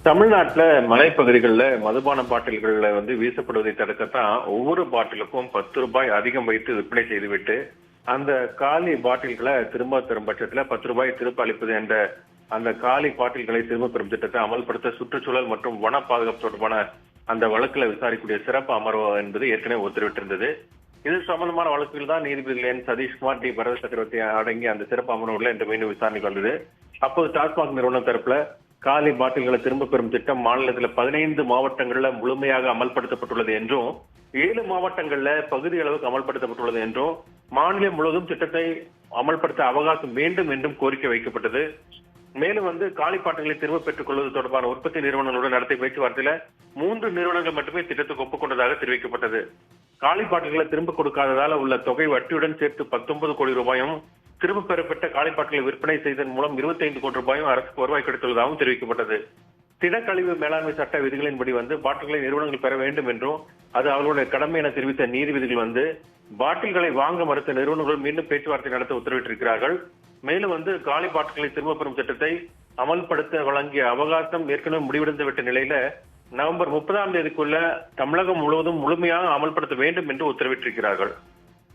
தமிழ்நாட்டுல மலைப்பகுதிகளில் மதுபான பாட்டில்கள்ல வீசப்படுவதை தடுக்கத்தான் ஒவ்வொரு பாட்டிலுக்கும் 10 ரூபாய் அதிகம் வைத்து விற்பனை செய்துவிட்டு அந்த காலி பாட்டில்களை திரும்ப பெறும் பட்சத்துல 10 ரூபாய் திருப்ப அளிப்பது என்ற அந்த காலி பாட்டில்களை திரும்ப பெறும் திட்டத்தை அமல்படுத்த சுற்றுச்சூழல் மற்றும் வன பாதுகாப்பு தொடர்பான அந்த வழக்குல விசாரிக்கக்கூடிய சிறப்பு அமர்வு என்பது ஏற்கனவே உத்தரவிட்டிருந்தது. இது சம்பந்தமான வழக்குகள் தான் நீதிபதிகள் என் சதீஷ்குமார், டி பரத சக்கரவர்த்தி அடங்கி அந்த சிறப்பு அமர்வுல இன்று மீண்டும் விசாரணைக்கு வந்தது. அப்போது டாஸ்மாக் நிறுவனம் தரப்புல காலி பாட்டில்களை திரும்ப பெறும் திட்டம் மாநிலத்தில் 15 மாவட்டங்கள்ல முழுமையாக அமல்படுத்தப்பட்டுள்ளது என்றும் 7 மாவட்டங்கள்ல பகுதி அளவுக்கு அமல்படுத்தப்பட்டுள்ளது என்றும் மாநிலம் முழுவதும் திட்டத்தை அமல்படுத்த அவகாசம் வேண்டும் என்றும் கோரிக்கை வைக்கப்பட்டது. மேலும் காலி பாட்டில்களை திரும்ப பெற்றுக் கொள்வது தொடர்பான உற்பத்தி நிறுவனங்களுடன் நடத்திய பேச்சுவார்த்தையில 3 நிறுவனங்கள் மட்டுமே திட்டத்துக்கு ஒப்புக்கொண்டதாக தெரிவிக்கப்பட்டது. காலி பாட்டில்களை திரும்ப கொடுக்காததால் உள்ள தொகை வட்டியுடன் சேர்த்து 19 கோடி ரூபாயும், திரும்ப பெறப்பட்ட காலிப்பாட்டிலை விற்பனை செய்ததன் மூலம் 25 கோடி ரூபாயும் அரசுக்கு வருவாய் கிடைத்துள்ளதாகவும் தெரிவிக்கப்பட்டது. திடக்கழிவு மேலாண்மை சட்ட விதிகளின்படி பாட்டில்களை நிறுவனங்கள் பெற வேண்டும் என்றும் அது அவர்களுடைய கடமை என தெரிவித்த நீதிபதிகள் பாட்டில்களை வாங்க மறுத்த நிறுவனங்கள் மீண்டும் பேச்சுவார்த்தை நடத்த உத்தரவிட்டிருக்கிறார்கள். மேலும் காலி பாட்டில்களை திரும்ப பெறும் திட்டத்தை அமல்படுத்த வழங்கிய அவகாசம் ஏற்கனவே முடிவடைந்து விட்ட நிலையில நவம்பர் 30ஆம் தேதிக்குள்ள தமிழகம் முழுவதும் முழுமையாக அமல்படுத்த வேண்டும் என்று உத்தரவிட்டிருக்கிறார்கள்.